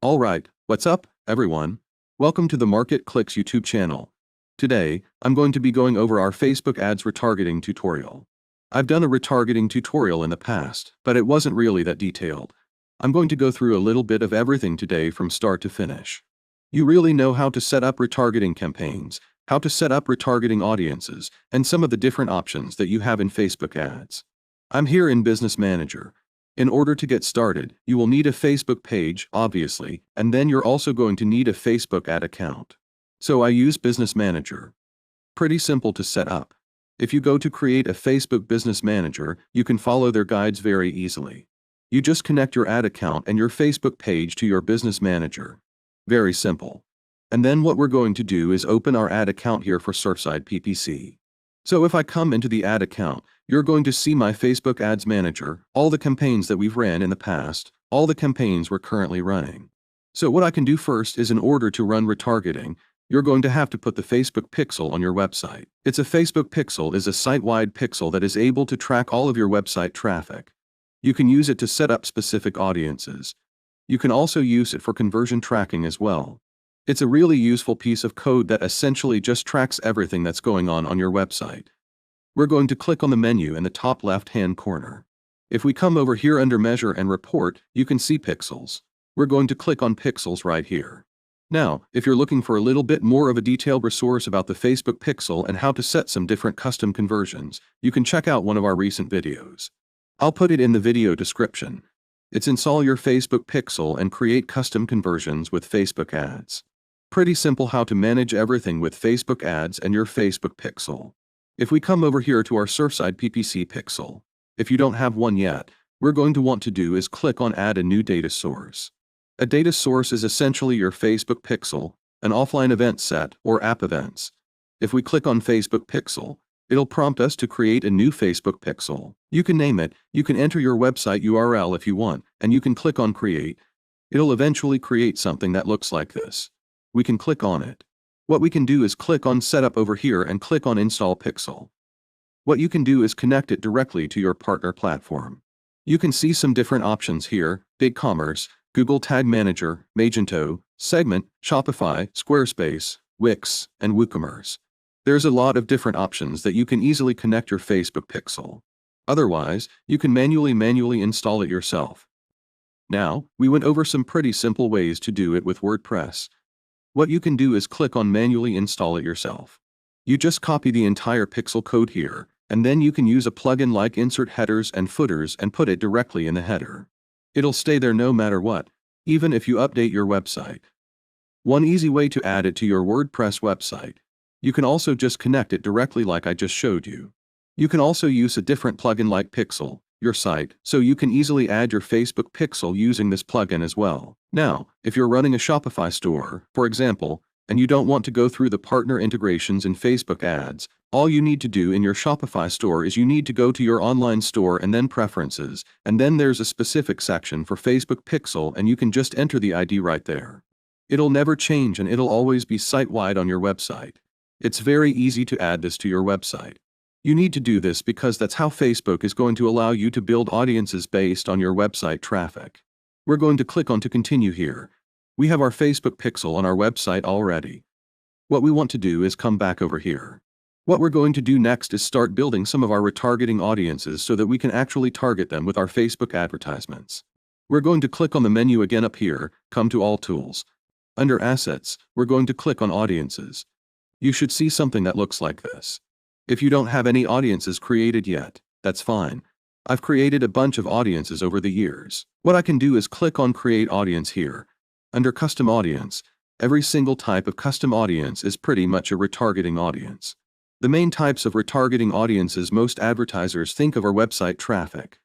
Alright, what's up, everyone? Welcome to the Market Clicks YouTube channel. Today, I'm going to be going over our Facebook ads retargeting tutorial. I've done a retargeting tutorial in the past, but it wasn't really that detailed. I'm going to go through a little bit of everything today from start to finish. You really know how to set up retargeting campaigns, how to set up retargeting audiences, and some of the different options that you have in Facebook ads. I'm here in Business Manager. In order to get started, you will need a Facebook page, obviously, and then you're also going to need a Facebook ad account. So I use Business Manager. Pretty simple to set up. If you go to create a Facebook Business Manager, you can follow their guides very easily. You just connect your ad account and your Facebook page to your Business Manager. Very simple. And then what we're going to do is open our ad account here for Surfside PPC. So if I come into the ad account, you're going to see my Facebook Ads Manager, all the campaigns that we've ran in the past, all the campaigns we're currently running. So what I can do first is, in order to run retargeting, you're going to have to put the Facebook pixel on your website. A Facebook pixel is a site-wide pixel that is able to track all of your website traffic. You can use it to set up specific audiences. You can also use it for conversion tracking as well. It's a really useful piece of code that essentially just tracks everything that's going on your website. We're going to click on the menu in the top left-hand corner. If we come over here under Measure and Report, you can see Pixels. We're going to click on Pixels right here. Now, if you're looking for a little bit more of a detailed resource about the Facebook Pixel and how to set some different custom conversions, you can check out one of our recent videos. I'll put it in the video description. It's Install Your Facebook Pixel and Create Custom Conversions with Facebook Ads. Pretty simple how to manage everything with Facebook ads and your Facebook pixel. If we come over here to our Surfside PPC pixel, if you don't have one yet, we're going to want to do is click on Add a New Data Source. A data source is essentially your Facebook pixel, an offline event set, or app events. If we click on Facebook pixel, it'll prompt us to create a new Facebook pixel. You can name it, you can enter your website URL if you want, and you can click on Create. It'll eventually create something that looks like this. We can click on it. What we can do is click on Setup over here and click on Install Pixel. What you can do is connect it directly to your partner platform. You can see some different options here: BigCommerce, Google Tag Manager, Magento, Segment, Shopify, Squarespace, Wix, and WooCommerce. There's a lot of different options that you can easily connect your Facebook pixel. Otherwise, you can manually install it yourself. Now, we went over some pretty simple ways to do it with WordPress. What you can do is click on Manually Install It Yourself. You just copy the entire pixel code here, and then you can use a plugin like Insert Headers and Footers and put it directly in the header. It'll stay there no matter what, even if you update your website. One easy way to add it to your WordPress website. You can also just connect it directly like I just showed you. You can also use a different plugin like Pixel, your site, so you can easily add your Facebook pixel using this plugin as well. Now, if you're running a Shopify store, for example, and you don't want to go through the partner integrations in Facebook ads, all you need to do in your Shopify store is you need to go to your online store and then Preferences, and then there's a specific section for Facebook pixel and you can just enter the ID right there. It'll never change and it'll always be site-wide on your website. It's very easy to add this to your website. You need to do this because that's how Facebook is going to allow you to build audiences based on your website traffic. We're going to click on to continue here. We have our Facebook pixel on our website already. What we want to do is come back over here. What we're going to do next is start building some of our retargeting audiences so that we can actually target them with our Facebook advertisements. We're going to click on the menu again up here, come to All Tools. Under Assets, we're going to click on Audiences. You should see something that looks like this. If you don't have any audiences created yet, that's fine. I've created a bunch of audiences over the years. What I can do is click on Create Audience here. Under Custom Audience, every single type of custom audience is pretty much a retargeting audience. The main types of retargeting audiences most advertisers think of are website traffic.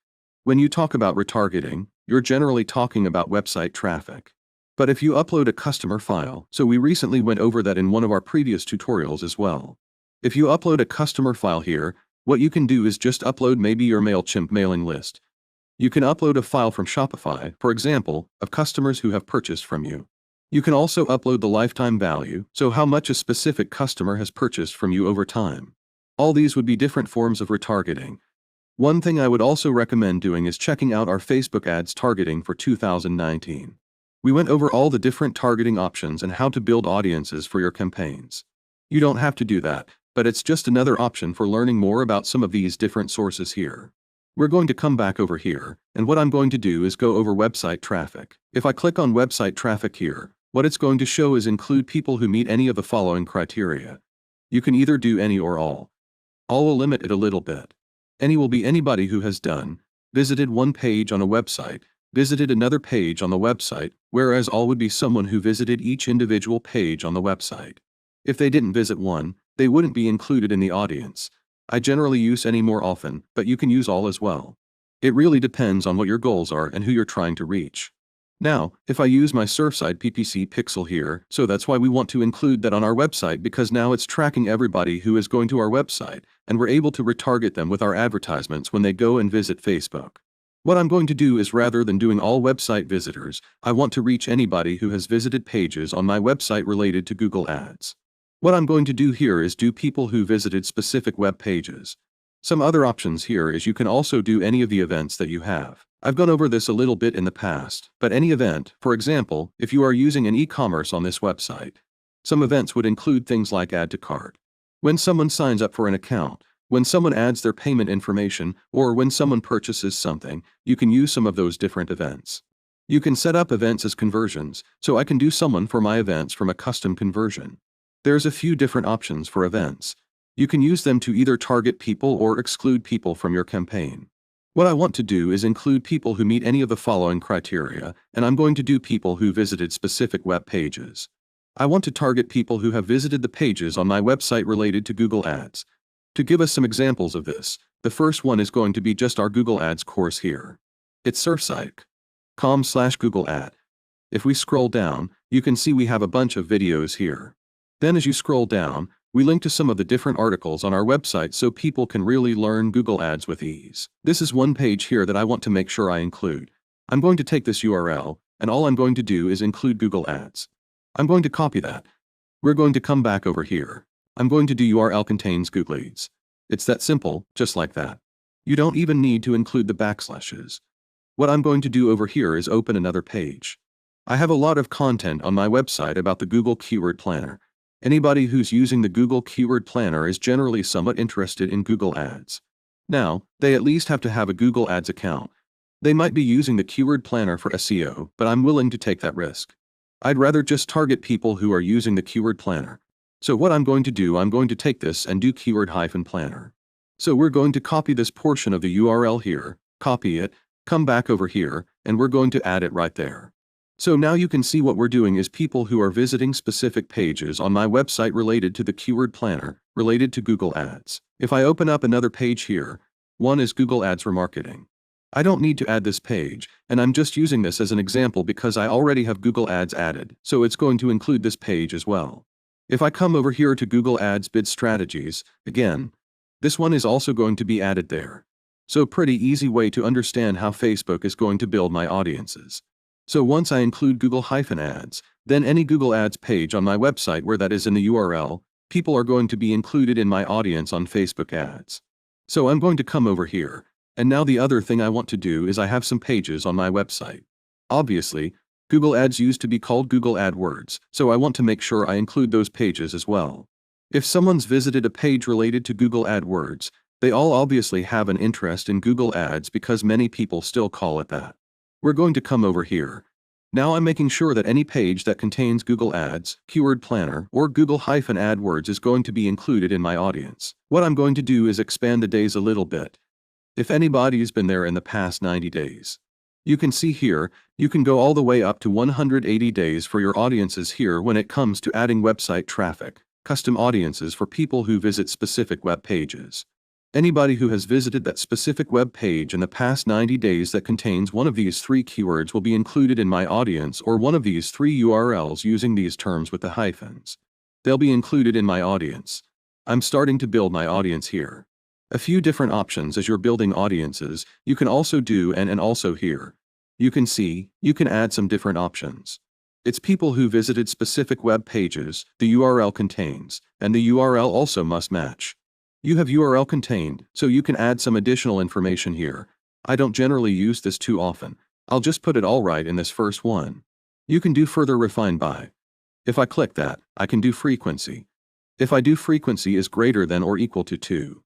When you talk about retargeting, you're generally talking about website traffic. But if you upload a customer file, so we recently went over that in one of our previous tutorials as well. If you upload a customer file here, what you can do is just upload maybe your MailChimp mailing list. You can upload a file from Shopify, for example, of customers who have purchased from you. You can also upload the lifetime value, so how much a specific customer has purchased from you over time. All these would be different forms of retargeting. One thing I would also recommend doing is checking out our Facebook ads targeting for 2019. We went over all the different targeting options and how to build audiences for your campaigns. You don't have to do that, but it's just another option for learning more about some of these different sources here. We're going to come back over here, and what I'm going to do is go over website traffic. If I click on website traffic here, what it's going to show is include people who meet any of the following criteria. You can either do any or all. All will limit it a little bit. Any will be anybody who has visited one page on a website, visited another page on the website, whereas all would be someone who visited each individual page on the website. If they didn't visit one, they wouldn't be included in the audience. I generally use any more often, but you can use all as well. It really depends on what your goals are and who you're trying to reach. Now, if I use my Surfside PPC pixel here, so that's why we want to include that on our website, because now it's tracking everybody who is going to our website, and we're able to retarget them with our advertisements when they go and visit Facebook. What I'm going to do is, rather than doing all website visitors, I want to reach anybody who has visited pages on my website related to Google Ads. What I'm going to do here is do people who visited specific web pages. Some other options here is you can also do any of the events that you have. I've gone over this a little bit in the past, but any event, for example, if you are using an e-commerce on this website, some events would include things like add to cart. When someone signs up for an account, when someone adds their payment information, or when someone purchases something, you can use some of those different events. You can set up events as conversions, so I can do someone for my events from a custom conversion. There's a few different options for events. You can use them to either target people or exclude people from your campaign. What I want to do is include people who meet any of the following criteria, and I'm going to do people who visited specific web pages. I want to target people who have visited the pages on my website related to Google Ads. To give us some examples of this, the first one is going to be just our Google Ads course here. It's surfside.com/Google Ad. If we scroll down, you can see we have a bunch of videos here. Then as you scroll down, we link to some of the different articles on our website so people can really learn Google Ads with ease. This is one page here that I want to make sure I include. I'm going to take this URL, and all I'm going to do is include Google Ads. I'm going to copy that. We're going to come back over here. I'm going to do URL contains Google Ads. It's that simple, just like that. You don't even need to include the backslashes. What I'm going to do over here is open another page. I have a lot of content on my website about the Google Keyword Planner. Anybody who's using the Google Keyword Planner is generally somewhat interested in Google Ads. Now, they at least have to have a Google Ads account. They might be using the Keyword Planner for SEO, but I'm willing to take that risk. I'd rather just target people who are using the Keyword Planner. So what I'm going to do, I'm going to take this and do keyword-planner. So we're going to copy this portion of the URL here, copy it, come back over here, and we're going to add it right there. So now you can see what we're doing is people who are visiting specific pages on my website related to the Keyword Planner, related to Google Ads. If I open up another page here, one is Google Ads Remarketing. I don't need to add this page, and I'm just using this as an example because I already have Google Ads added, so it's going to include this page as well. If I come over here to Google Ads Bid Strategies, again, this one is also going to be added there. So pretty easy way to understand how Facebook is going to build my audiences. So once I include Google-Ads, then any Google Ads page on my website where that is in the URL, people are going to be included in my audience on Facebook ads. So I'm going to come over here, and now the other thing I want to do is I have some pages on my website. Obviously, Google Ads used to be called Google AdWords, so I want to make sure I include those pages as well. If someone's visited a page related to Google AdWords, they all obviously have an interest in Google Ads because many people still call it that. We're going to come over here. Now I'm making sure that any page that contains Google Ads, Keyword Planner, or Google-AdWords is going to be included in my audience. What I'm going to do is expand the days a little bit. If anybody's been there in the past 90 days. You can see here, you can go all the way up to 180 days for your audiences here when it comes to adding website traffic, custom audiences for people who visit specific web pages. Anybody who has visited that specific web page in the past 90 days that contains one of these three keywords will be included in my audience, or one of these three URLs using these terms with the hyphens. They'll be included in my audience. I'm starting to build my audience here. A few different options as you're building audiences, you can also do and also here. You can see, you can add some different options. It's people who visited specific web pages, the URL contains, and the URL also must match. You have URL contained, so you can add some additional information here. I don't generally use this too often. I'll just put it all right in this first one. You can do further refine by. If I click that, I can do frequency. If I do frequency is greater than or equal to 2.